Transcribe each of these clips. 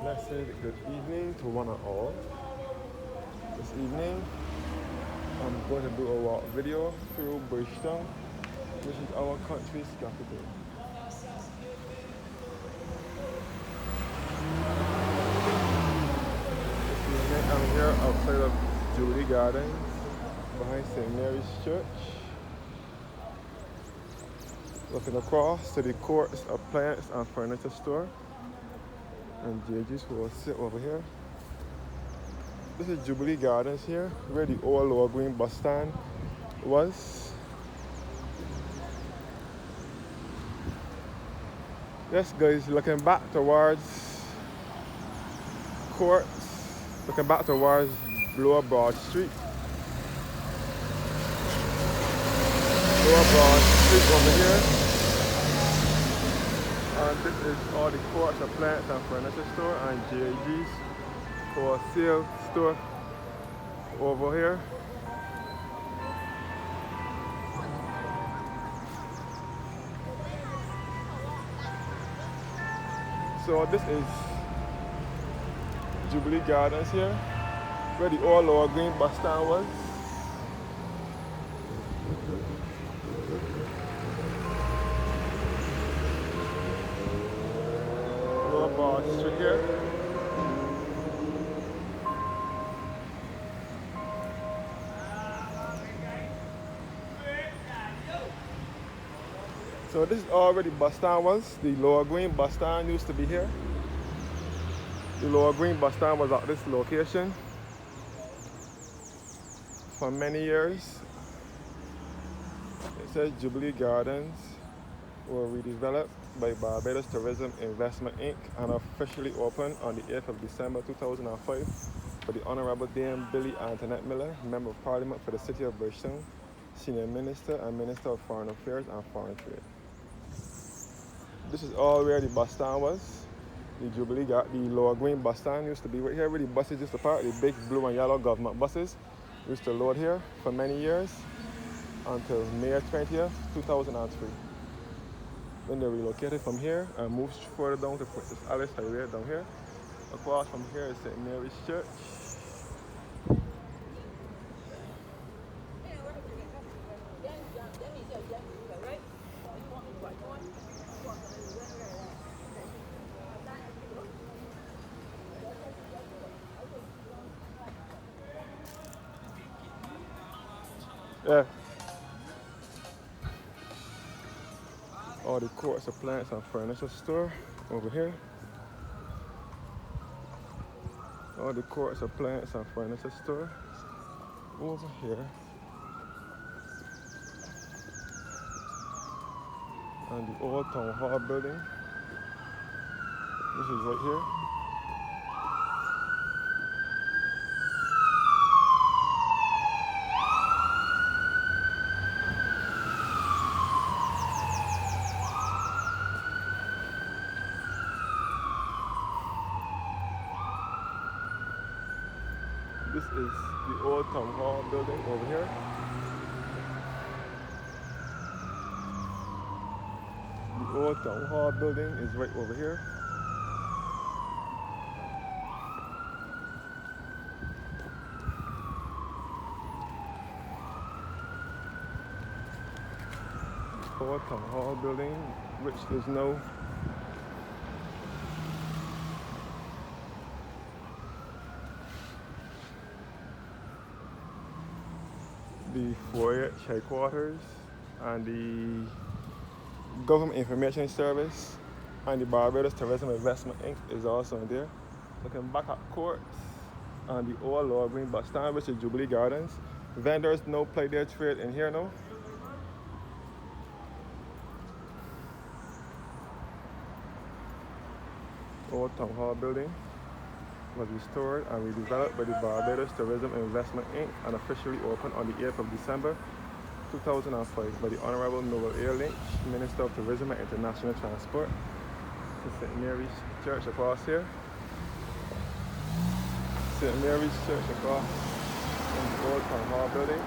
Blessed good evening to one and all. This evening, I'm going to do a walk video through Bridgetown, which is our country's capital. This evening, I'm here outside of Jubilee Gardens, behind St. Mary's Church, looking across to the Courts Appliance and Furniture Store, and JG's who will sit over here. This is Jubilee Gardens here, where the old Lower Green bus stand was. Yes guys, looking back towards Courts, looking back towards Lower Broad Street. Lower Broad Street over here. And this is all the Courts Appliance and Furniture Store and JG's for sale store over here. So this is Jubilee Gardens here, where the old Lower Green bus stand was. Lower Broad Street here. So this is already bus stand was. The Lower Green bus stand used to be here. The Lower Green bus stand was at this location for many years. It says Jubilee Gardens were redeveloped by Barbados Tourism Investment Inc. and officially opened on the 8th of December 2005 for the Honorable Dame Billy Antoinette Miller, Member of Parliament for the City of Bridgetown, Senior Minister and Minister of Foreign Affairs and Foreign Trade. This is all where the bus stand was. The Jubilee got the Lower Green bus stand used to be right here where the buses used to park. The big blue and yellow government buses used to load here for many years until May 20th, 2003. Then they relocated from here and moved further down to Princess Alice Highway down here. Across from here is St. Mary's Church. Yeah. All the Courts Appliance and Furniture Store over here. All the Courts Appliance and Furniture Store over here. And the old Town Hall building. This is right here. This is the old Town Hall building over here. The old Town Hall building is right over here. The old Town Hall building, which is now the 4H headquarters and the Government Information Service and the Barbados Tourism Investment Inc. is also in there. Looking back at Courts and the old Lower Green bus stand, which is Jubilee Gardens. Vendors now play their trade in here now. Old Town Hall building was restored and redeveloped by the Barbados Tourism Investment Inc. and officially opened on the 8th of December 2005 by the Honorable Noel A. Lynch, Minister of Tourism and International Transport. To St. Mary's Church across here. St. Mary's Church across in the old Town Hall building.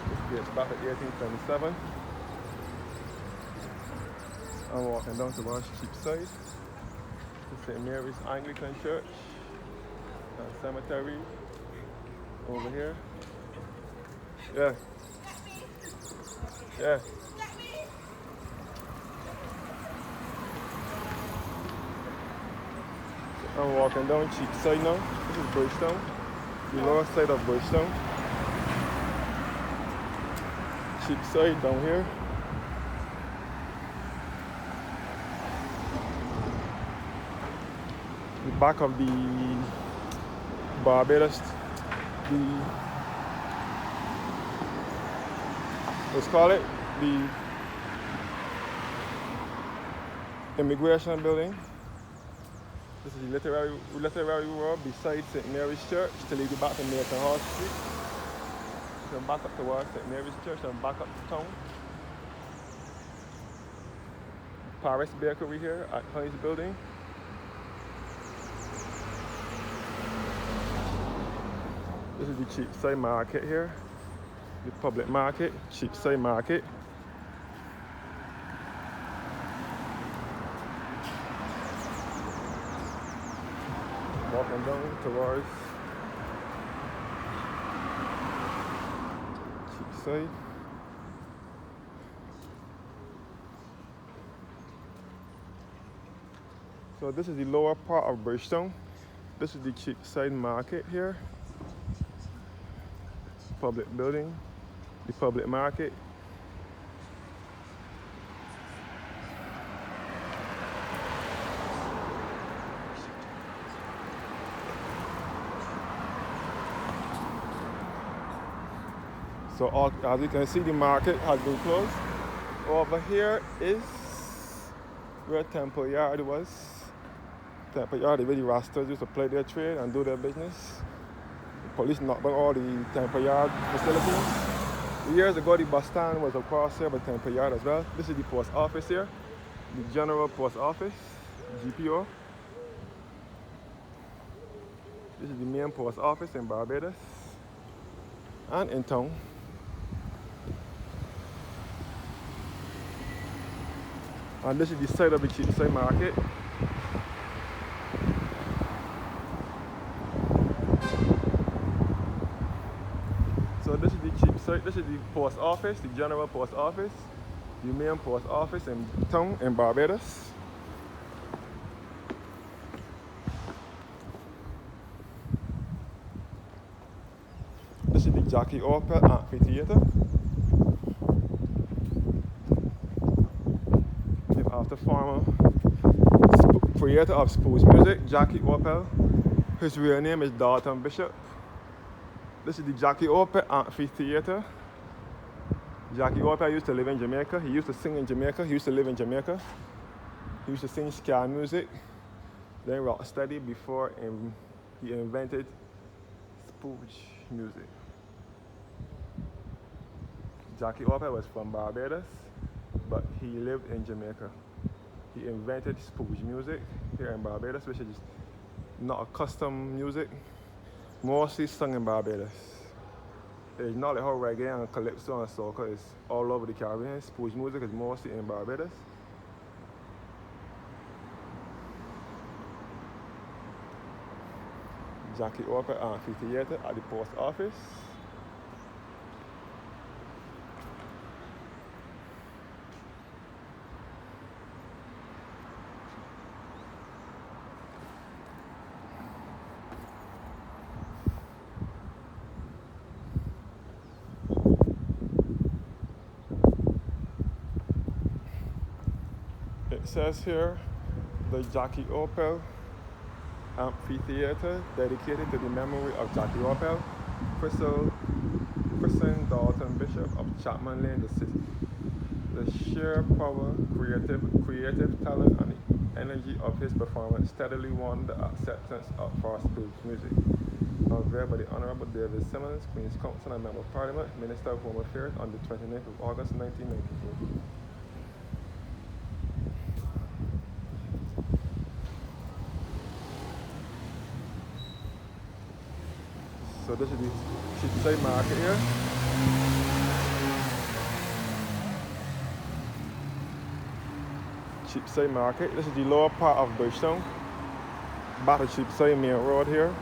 This dates back to 1827. I'm walking down to Cheapside. is St. Mary's Anglican Church and cemetery over here. Yeah. Yeah. I'm walking down Cheapside now. This is Bridgetown, the lower side of Bridgetown. Cheapside down here. The back of the Barbados, let's call it the immigration building. This is the literary road beside St. Mary's Church to lead you back to Nathan Hall Street. You can back up towards St. Mary's Church and back up to town. Paris Bakery here at Honey's Building. This is the Cheapside Market here. The public market, Cheapside Market. Walking down towards Cheapside. So this is the lower part of Bridgetown. This is the Cheapside Market here. Public building, the public market. So as you can see, the market has been closed. Over here is where Temple Yard was. Temple Yard, where the Rastas used to play their trade and do their business. The police knocked down all the Temple Yard facilities. Years ago, the bus stand was across here by Temple Yard as well. This is the post office here, the General Post Office, GPO. This is the main post office in Barbados and in town. And this is the side of the Cheapside Market. So this is the Cheapside, this is the post office, the General Post Office, the main post office in town in Barbados. This is the Jackie Opel Amphitheater. After former creator of Spooge music, Jackie Opel. His real name is Dalton Bishop. This is the Jackie Opel Amphitheater. Jackie Opel used to live in Jamaica. He used to sing in Jamaica. He used to live in Jamaica. He used to sing ska music, then rock steady before he invented Spooge music. Jackie Opel was from Barbados, but he lived in Jamaica. He invented Spooge music here in Barbados, which is not a custom music, mostly sung in Barbados. It's not like how reggae and calypso and soca is all over the Caribbean. Spooge music is mostly in Barbados. Jackie Opel Amphitheater at the post office. It says here, the Jackie Opel Amphitheater, dedicated to the memory of Jackie Opel, christened Dalton Bishop of Chapman Lane, the city. The sheer power, creative talent, and the energy of his performance steadily won the acceptance of fast-paced music. Unveiled by the Honorable David Simmons, Queen's Counsel and Member of Parliament, Minister of Home Affairs, on the 29th of August, 1994. So this is the Cheapside Market here. Cheapside Market. This is the lower part of Bridgetown. Battersea Side Main Road here.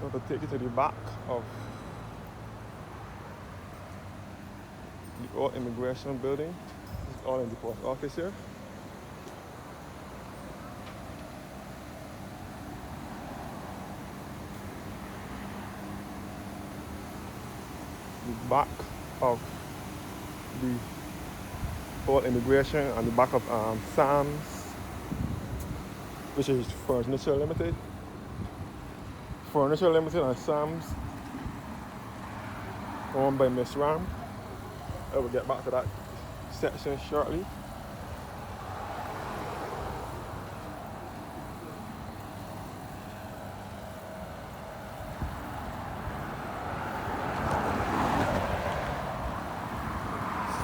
I'm going to take you to the back of the old immigration building. It's all in the post office here. The back of the old immigration and the back of Sam's, which is Furniture Limited. Furniture Limited and Sam's, owned by Miss Ram. I will get back to that section shortly.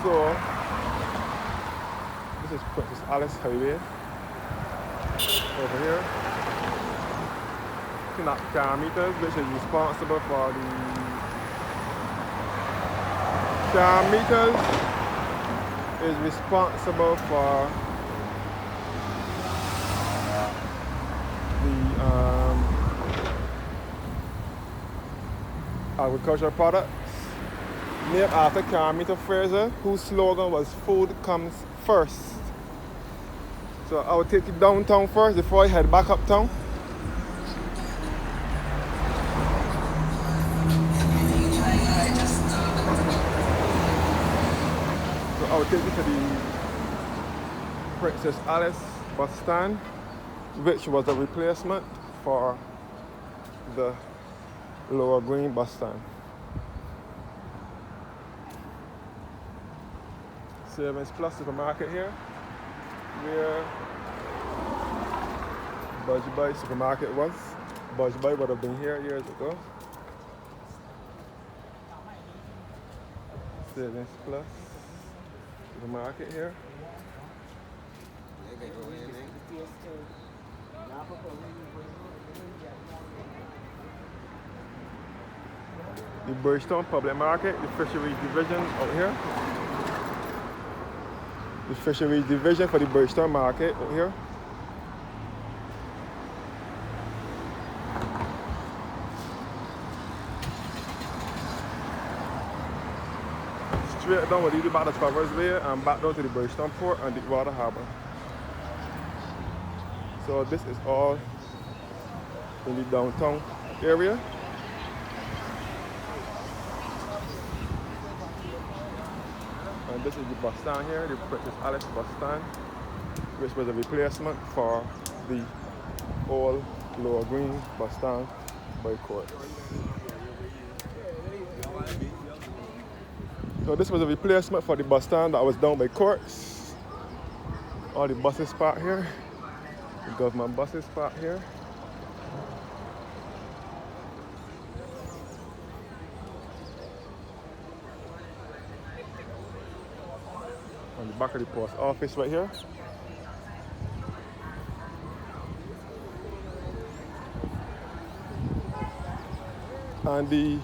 So, this is Princess Alice Highway over here. Looking at car meters, which is responsible for the car meters is responsible for the agricultural products. Named after Carmita Fraser, whose slogan was "Food comes first." So I will take you downtown first before I head back uptown. So I will take you to the Princess Alice bus stand, which was a replacement for the Lower Green bus stand. Savings Plus supermarket here, where Jubilee supermarket was. Jubilee would have been here years ago. Savings Plus supermarket here. The Bridgetown Public Market, the Fisheries Division out here. The Fisheries Division for the Bridgetown Market out here. Straight down with the back to Traverse Way and back down to the Bridgetown Port and Deepwater Harbour. So this is all in the downtown area. And this is the bus stand here, the Princess Alice bus stand, which was a replacement for the old Lower Green bus stand by Court. So this was a replacement for the bus stand that was down by Courts. All the buses parked here, the government buses parked here. On the back of the post office right here. And the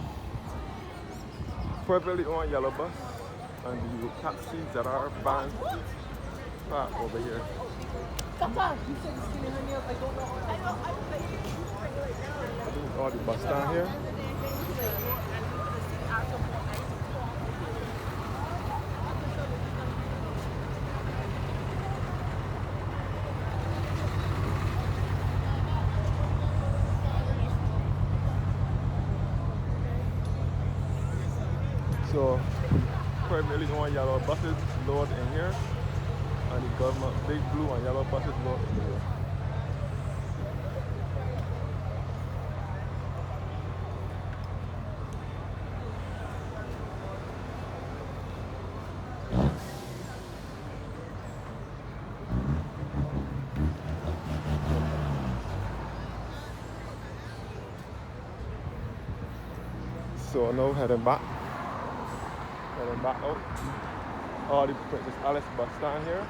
privately owned yellow bus and the taxis that are vans parked over here. All the bus stand here. So, primarily owned yellow buses load in here, and the government big blue and yellow buses load in here. So now heading back out. All the Princess Alice bus stand here.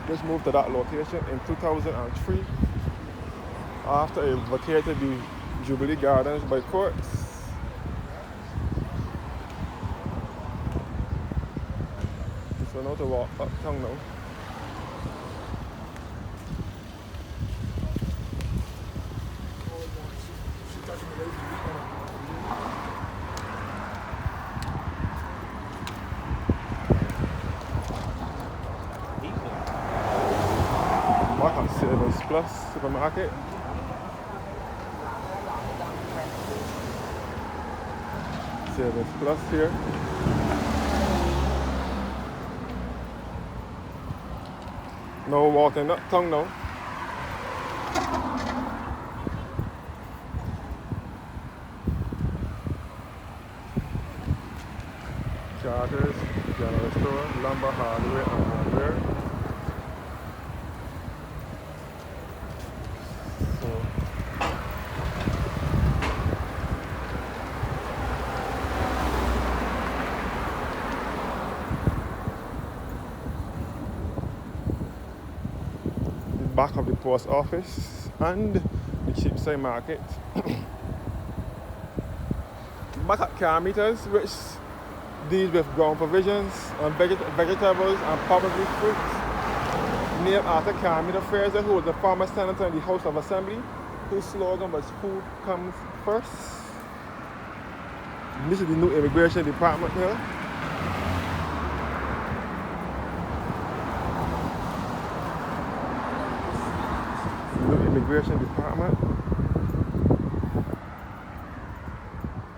Just moved to that location in 2003. After I vacated the Jubilee Gardens by courts, so now to walk uptown now. Back at Savings Plus supermarket. Savings Plus here. No walking uptown now. Charters, general store, lumber, hardware, and hardware. Back of the post office and the Cheapside market. Back at car meters, which deals with ground provisions and vegetables and probably fruits. Named after car meter fairs that hold the farmer senator in the House of Assembly, whose slogan was "Food comes first." This is the new immigration department here. Immigration department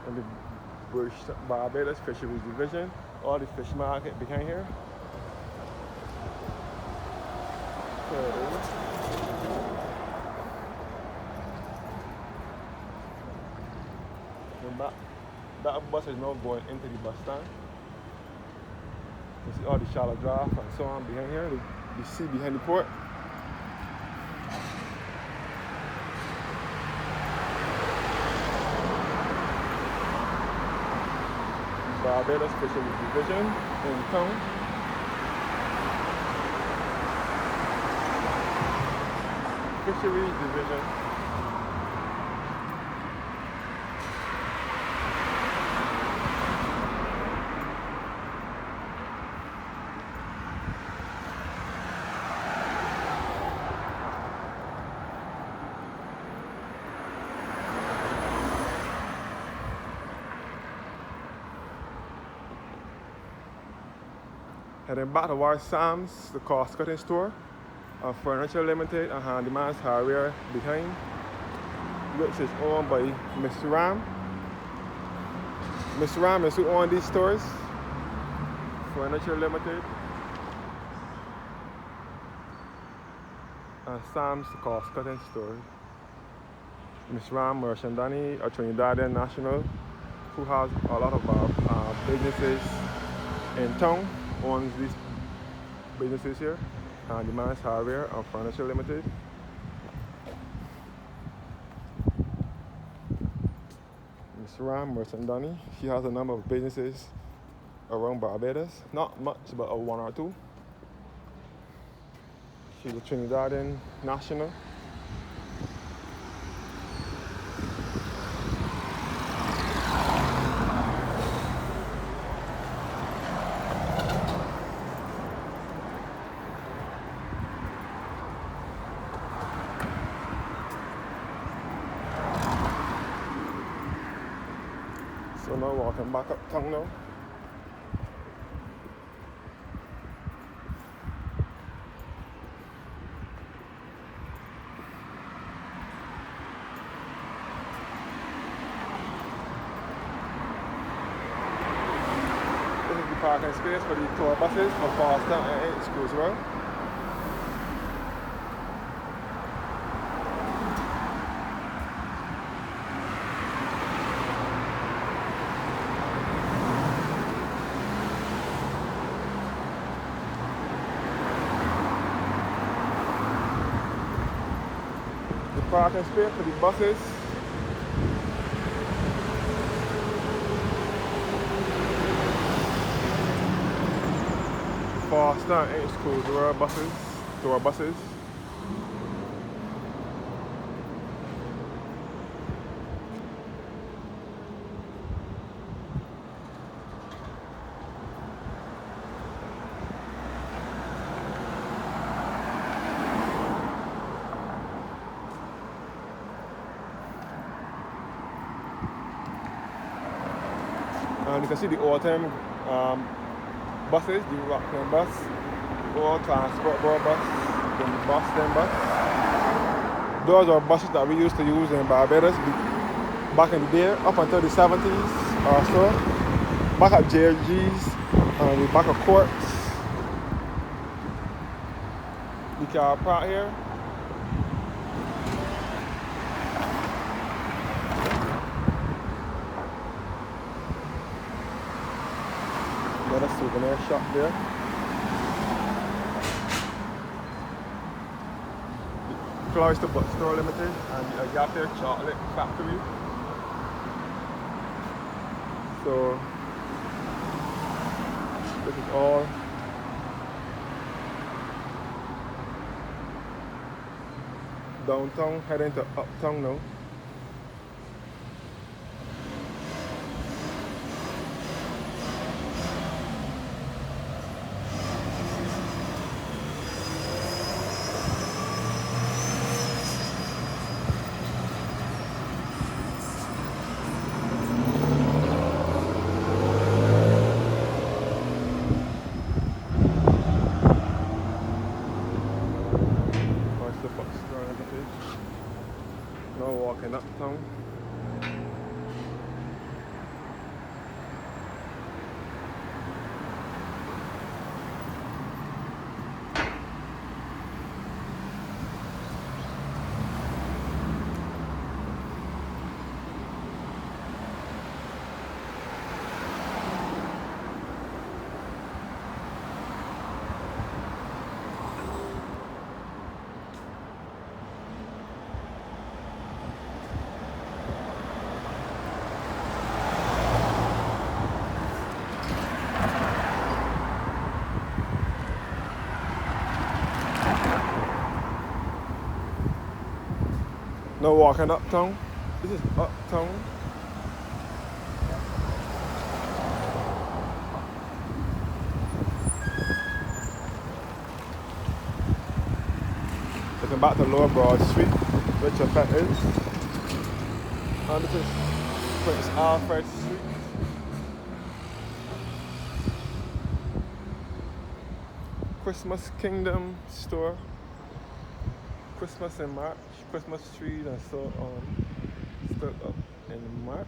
and the Barbados Fisheries Division, all the fish market behind here. And that bus is now going into the bus stand. You see all the shallow draft and so on behind here, the sea behind the port. Barbados Fisheries Division in town. Fisheries Division. Heading back towards Sam's, the cost cutting store, Furniture Limited and Handyman's Hardware behind, which is owned by Miss Ram. Miss Ram is who owns these stores. Furniture Limited and Sam's, the cost cutting store. Miss Ram Merchandani, a Trinidadian national who has a lot of businesses in town, owns these businesses here, Handyman's Hardware and Furniture Limited. Miss Ram Merchandani, she has a number of businesses around Barbados, not much, but one or two. She's a Trinidadian national. So now walking back uptown now. This is the parking space for the tour buses for Boston and schools as well. Parking space for the buses. Fast and 8 schools, tour buses. And you can see the all-time buses, the Rockland bus, all transport board bus, then the Boston bus. Those are buses that we used to use in Barbados back in the day, up until the 70s or so. Back at JG's and the back of courts. The car park here. Another souvenir shop there. Cloister Bookstore Limited and a Gap there chocolate factory. So this is all downtown, heading to Uptown now. Now walking uptown. Now walking uptown. This is Uptown. Looking back to Lower Broad Street, which effect is. And this is Prince Alfred Street. Christmas Kingdom store. Christmas in March, Christmas trees and so on, still up in March.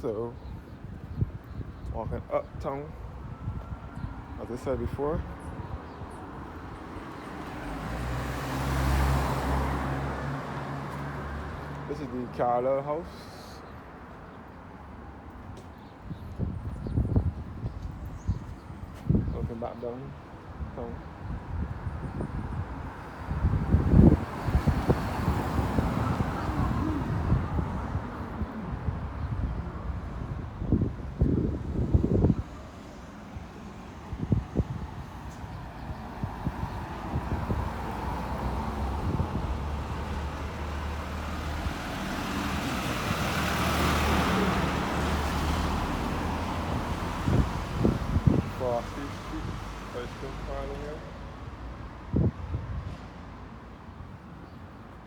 So, walking uptown, as I said before. This is the Carlisle House. Back down.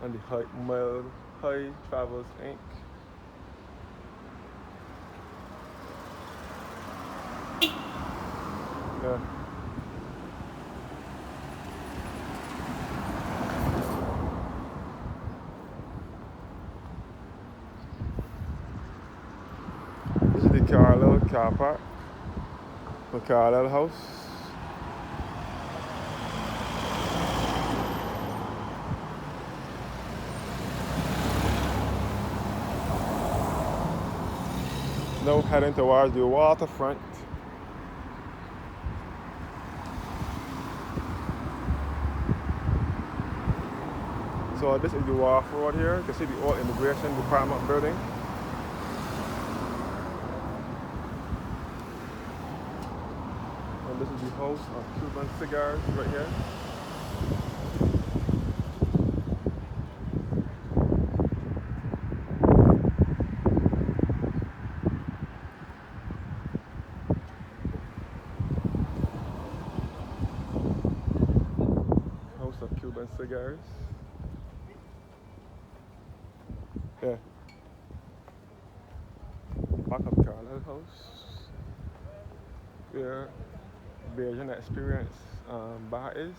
And the High Travels Inc. Yeah. This is the Carlisle car park, the Carlisle House. Now heading towards the waterfront. So this is the Waterfront here. You can see the old immigration department building. And this is the house of Cuban cigars right here. Cuban cigars. Yeah. Back of Carlisle House. Where Belgian experience bar is.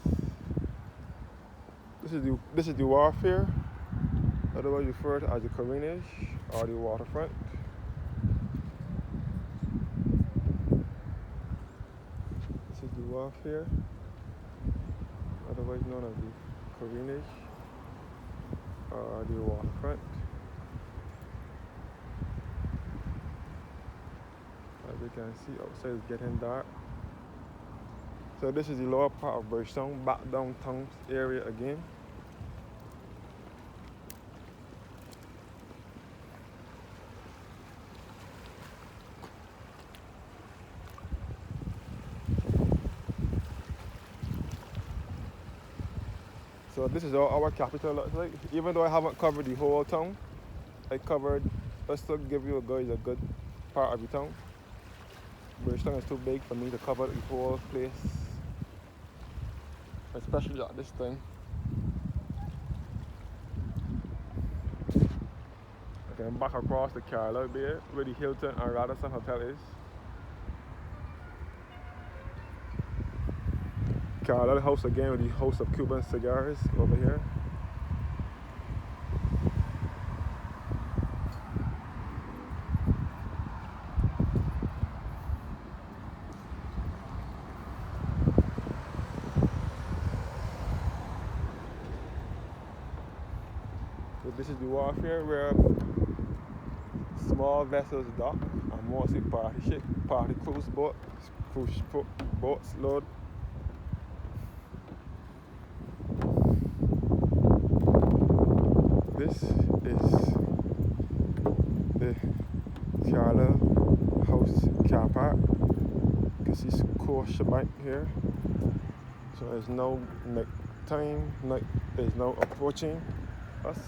This is the Warfare, otherwise referred to as the Corinage or the Waterfront. This is the Warfare, otherwise known as the Corinage or the Waterfront. As you can see, outside it's getting dark. So this is the lower part of Bridgetown, back downtown area again. So this is how our capital looks like. Even though I haven't covered the whole town, I covered, just to give you guys a good part of the town. Bridgetown is too big for me to cover the whole place, especially at this time. Okay, I'm back across the Carlisle Bay where the Hilton and Radisson Hotel is. Carlisle House again with the house of Cuban cigars over here. So this is the Warfare where small vessels dock and mostly party cruise boats load. This is the Carlisle House car park. You can see Scotiabank here. So there's no night time, there's no approaching us.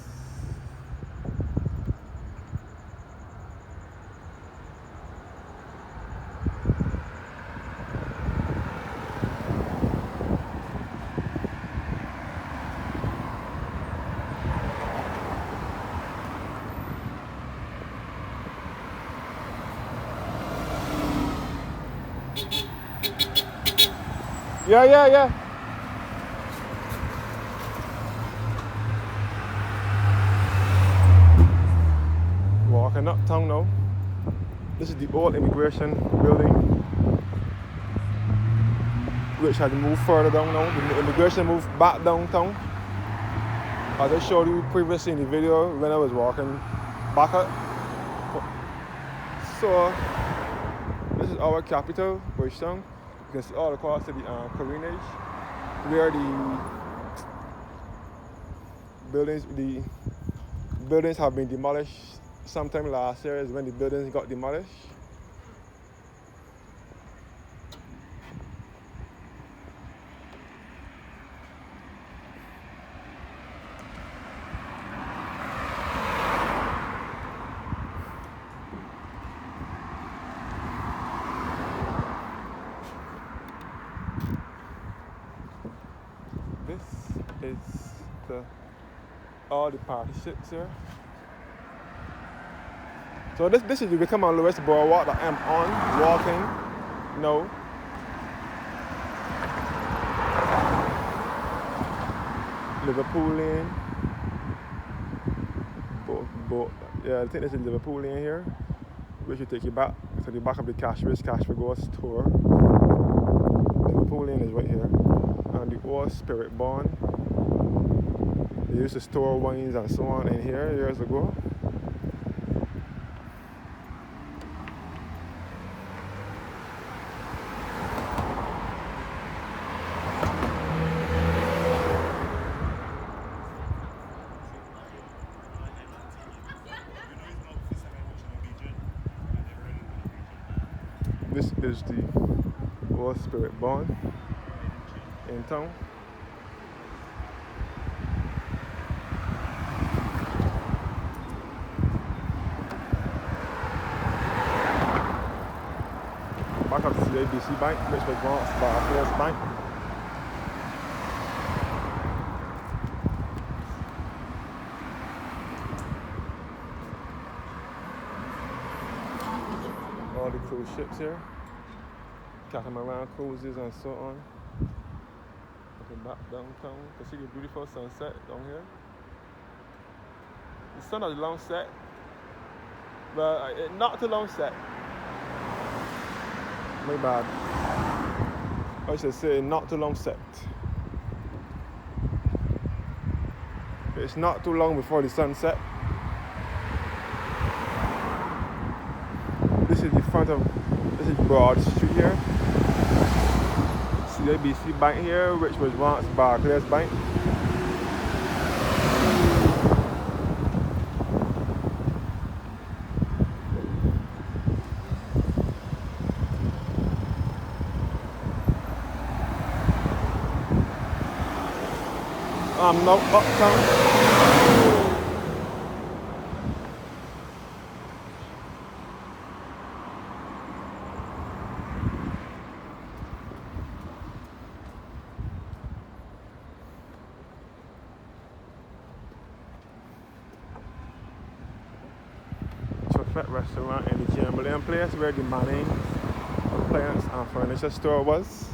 Yeah. Walking uptown now. This is the old immigration building, which had moved further down now. The immigration moved back downtown. As I showed you previously in the video when I was walking back up. So this is our capital, Bridgetown. You can see all across the Corinage, where the buildings have been demolished. Sometime last year is when the buildings got demolished. This is all the party ships here. So this is the Become on Lewis Boardwalk that I'm on, walking, Liverpool Lane. Yeah, I think this is Liverpool Lane here, which will take you back to the back of the Cashways Ghost tour. Liverpool Lane is right here. And the old Spirit Barn. They used to store wines and so on in here years ago. This is the old Spirit Barn in town. Back up to the ABC Bank, which was once Barbados Bank. all the cruise ships here, catamaran cruises and so on. Looking back downtown, you can see the beautiful sunset down here. The sun has a long set, but not too long set. My bad. I should say not too long set. It's not too long before the sunset. This is the front of, this is Broad Street here. CIBC Bank here, which was once Barclays Bank. I'm now uptown. Restaurant in the Jubilee place where the Manning's appliance and furniture store was.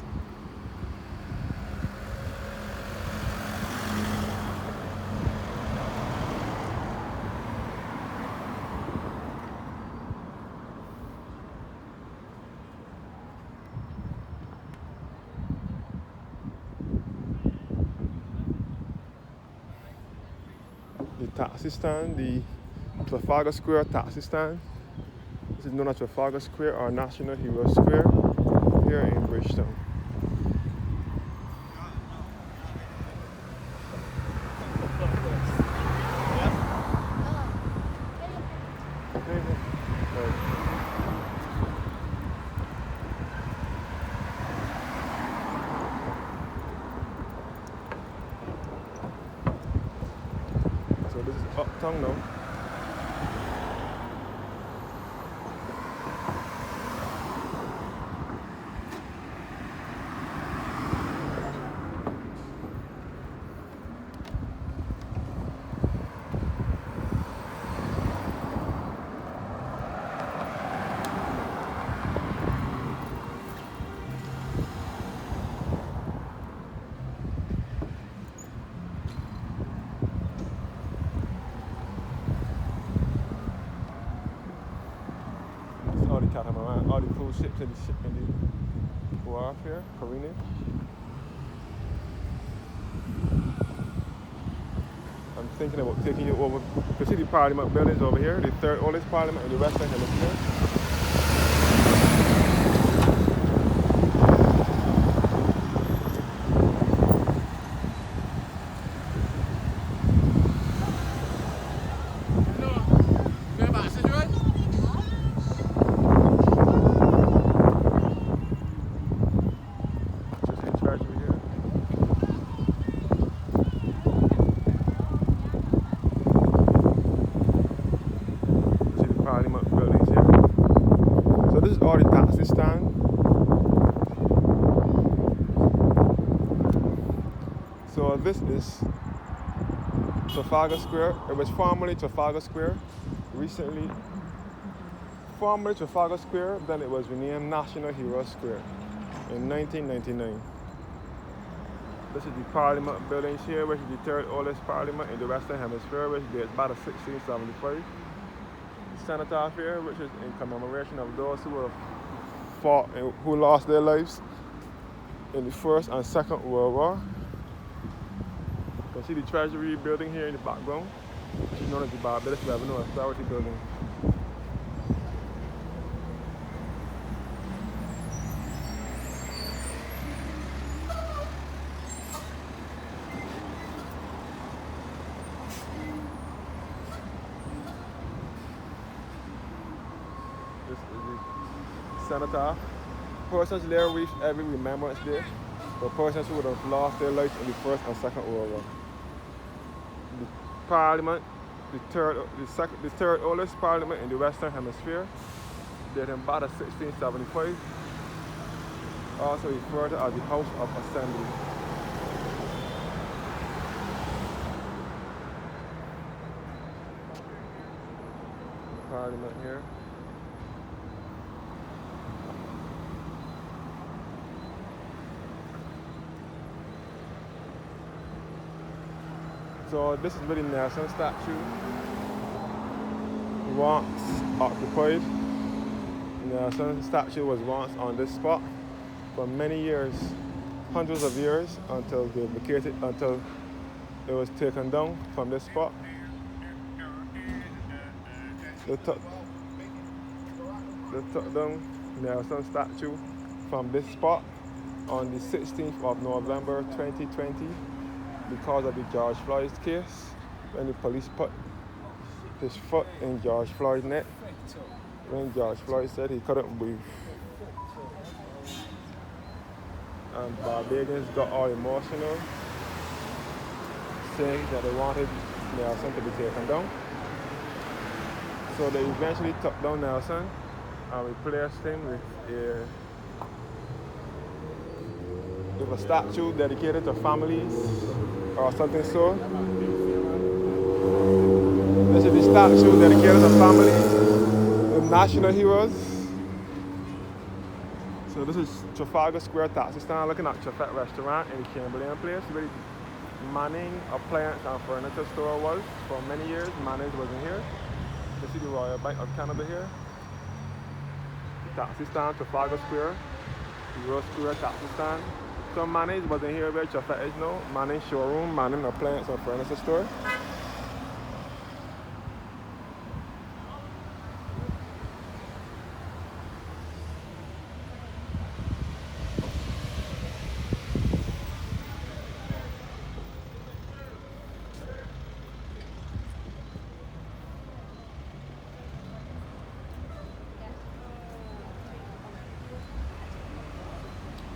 The taxi stand, the Trafalgar Square taxi stand. This is known as Trafalgar Square or National Hero Square here in Bridgetown. So this is Uptown now. All the catamaran, all the cruise ships in the wharf here, careening. I'm thinking about taking you over. You can see the Parliament buildings over here, the third oldest Parliament in the Western Hemisphere. Parliament buildings here. So this is all the taxi stand. So this is Trafalgar Square. It was formerly Trafalgar Square. Recently, formerly Trafalgar Square, then it was renamed National Hero Square in 1999. This is the Parliament buildings here, which is the third oldest Parliament in the Western Hemisphere, which dates back to 1675. Cenotaph here, which is in commemoration of those who have fought and who lost their lives in the First and Second World War. You can see the Treasury building here in the background, which is known as the Barbados Revenue Authority building. This is the cenotaph. Persons there reach every remembrance day for persons who would have lost their lives in the First and Second World War. The Parliament, the third oldest Parliament in the Western Hemisphere, dating back to 1675, also referred to as the House of Assembly. Parliament here. So this is where the Nelson statue once occupied. Nelson statue was once on this spot for many years, hundreds of years, until they vacated, until it was taken down from this spot. They took down Nelson statue from this spot on the 16th of November 2020 because of the George Floyd's case, when the police put his foot in George Floyd's neck when George Floyd said he couldn't breathe. And Barbadians got all emotional, saying that they wanted Nelson to be taken down. So they eventually took down Nelson and replaced him with a statue dedicated to families or something so. This is the statue dedicated to families, the national heroes. So this is Trafalgar Square taxi stand, looking at Trafet restaurant in Chamberlain Place, where the Manning appliance and furniture store was for many years. Manning wasn't here. You see the Royal Bank of Canada here. The taxi stand, Trafalgar Square, the Rose Square taxi stand. So Manning wasn't here where Trafet is now. Manning showroom, Manning appliance and furniture store.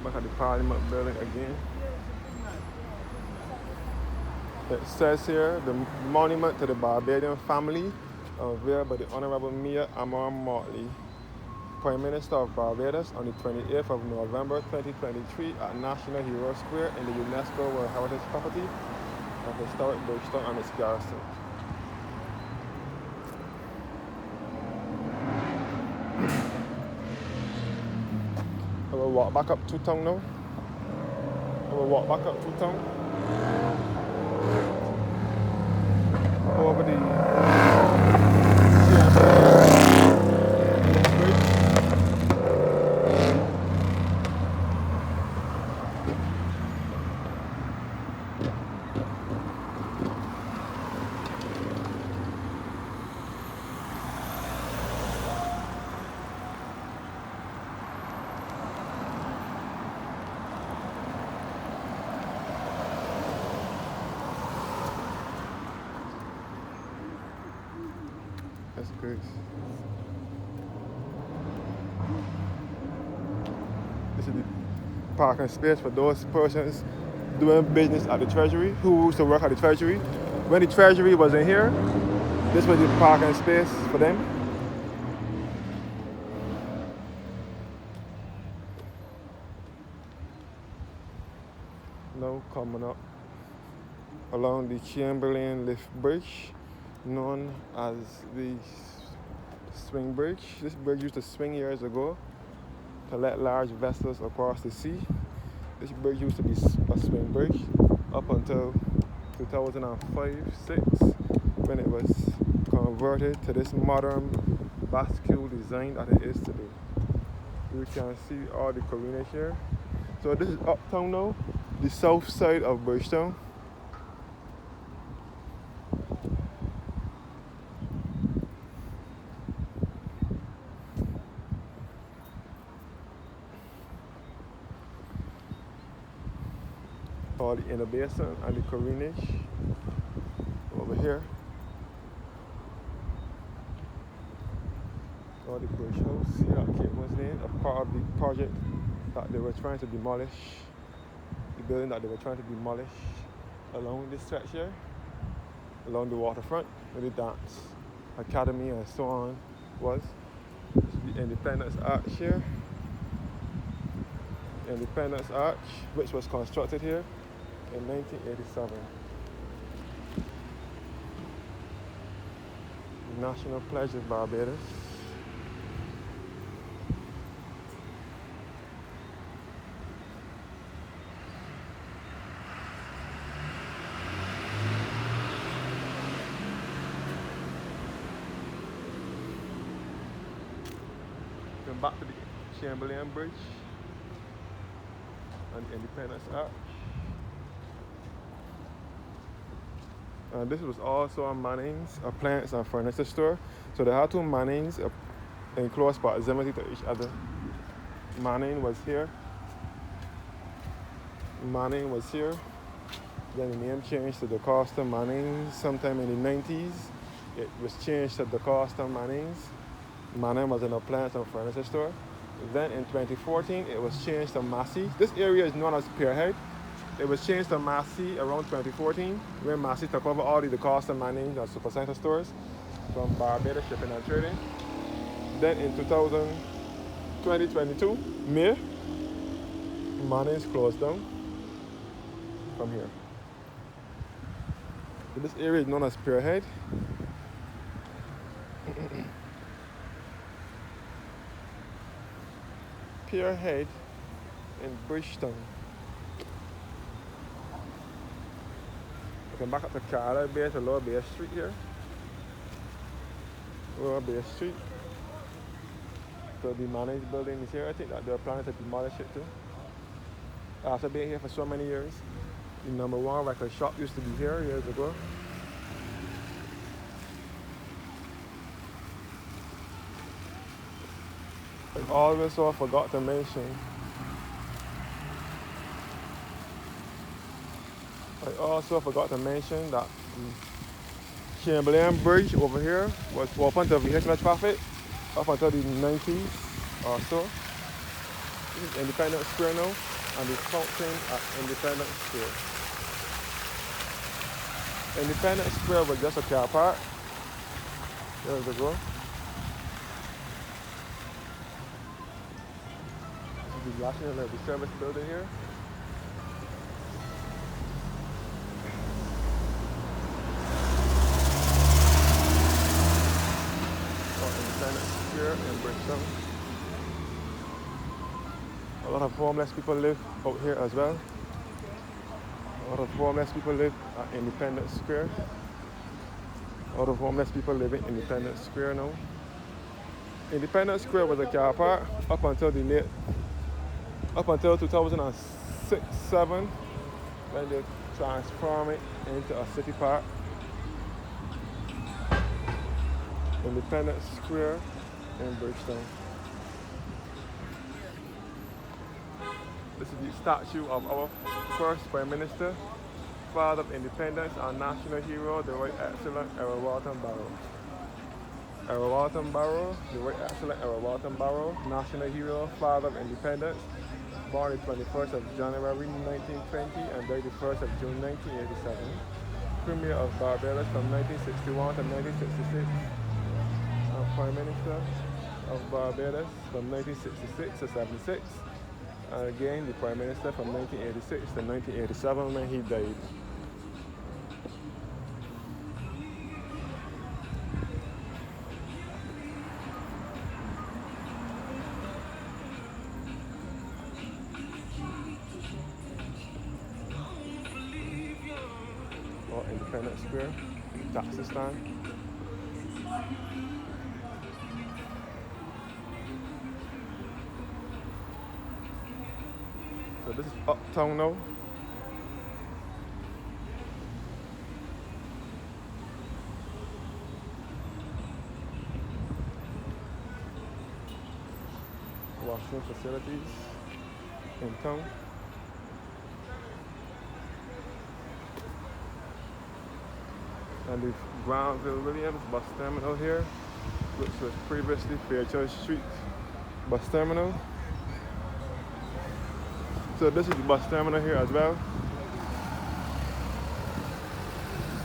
Back at the Parliament building again. It says here, the monument to the Barbadian family, unveiled by the Honorable Mia Amor Motley, Prime Minister of Barbados, on the 28th of November 2023 at National Hero Square in the UNESCO World Heritage Property of Historic Bridgetown and its garrison. I will walk back up to town now. Over the That's good. This is the parking space for those persons doing business at the Treasury, who used to work at the Treasury. When the Treasury wasn't here, this was the parking space for them. Now coming up along the Chamberlain Lift Bridge, known as the swing bridge. This bridge used to swing years ago to let large vessels across the sea. This bridge used to be a swing bridge up until 2005-06, when it was converted to this modern bascule design that it is today. You can see all the coronation here. So this is Uptown now, the south side of Bridgetown. All the inner basin and the coronage over here. All the bridge house, see that Cape was named, a part of the project that they were trying to demolish, the building that they were trying to demolish along this stretch here, along the waterfront, where the dance academy and so on was. This is the Independence Arch here. Independence Arch, which was constructed here in 1987. National pledge of Barbados. Chamberlain Bridge and Independence Arch. And this was also a Manning's appliance and furniture store. So there are two Manning's in close proximity to each other. Manning was here. Manning was here. Then the name changed to DeCosta Manning's sometime in the 90s. It was changed to DeCosta Manning's. Manning was an appliance and furniture store. Then in 2014, it was changed to Massey. This area is known as Pierhead. It was changed to Massey around 2014, where Massey took over all the DeCosta Manning's and Supercenter stores from Barbados Shipping and Trading. Then in 2022, May, Manning's closed down from here. So this area is known as Pierhead. Pierhead in Bridgetown. We can back up to Carla Bay to Lower Bay Street here. Lower Bay Street. So the Manning's building is here. I think that they're planning to demolish it too. After being here for so many years, the number one record shop used to be here years ago. I also forgot to mention. That Chamberlain Bridge over here was open to vehicular traffic up until the 90s or so. This is Independence Square now, and the fountain at Independence Square. Independence Square was just a car park years ago. This is the National Levy Service building here. Here in Bridgetown. A lot of homeless people live out here as well. A lot of homeless people live at Independence Square. A lot of homeless people live in Independence Square now. Independence Square was a car park up until 2006-07, when they transformed it into a city park. Independence Square in Bridgetown. This is the statue of our first Prime Minister, Father of Independence, our national hero, the Right Excellent Errol Walton Barrow. Errol Walton Barrow, the Right Excellent Errol Walton Barrow, national hero, Father of Independence, born the 21st of January 1920 and died the 1st of June 1987. Premier of Barbados from 1961 to 1966. Prime Minister of Barbados from 1966 to 76, and again the Prime Minister from 1986 to 1987 when he died. Or Independence Square, taxi stand. So this is Uptown now. Washroom facilities in town. And the Granville Williams bus terminal here, which was previously Fairchurch Street bus terminal. So this is the bus terminal here as well.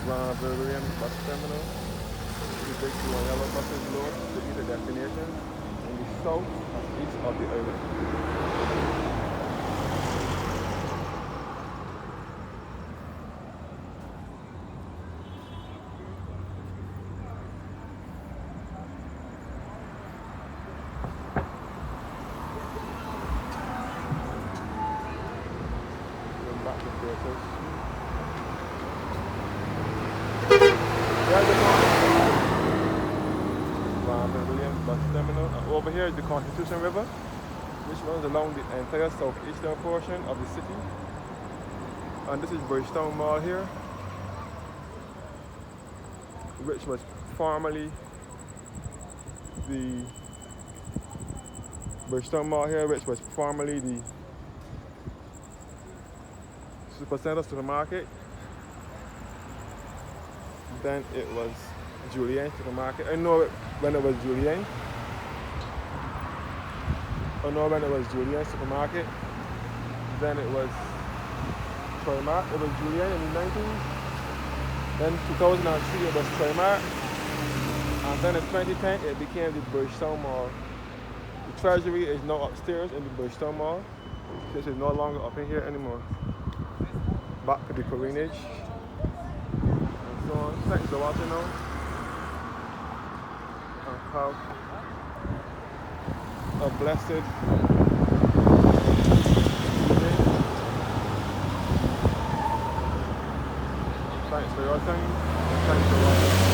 Granville Williams bus terminal. You take the yellow buses load to either destination in the south and east of the island. Bus terminal. Over here is the Constitution River. which runs along the entire southeastern portion of the city. And this is Bridgetown Mall here, which was formerly the Supercenter supermarket. Then it was Jubilee supermarket. I know it when it was Jubilee. Supermarket. Then it was Trimark. It was Jubilee in the 90s. Then 2003 it was Trimark. And then in 2010 it became the Bridgetown Mall. The Treasury is now upstairs in the Bridgetown Mall. This is no longer up in here anymore. Back to the coinage. And so on. Thanks for watching now. And have a blessed evening. Thanks for your time. And thanks for watching.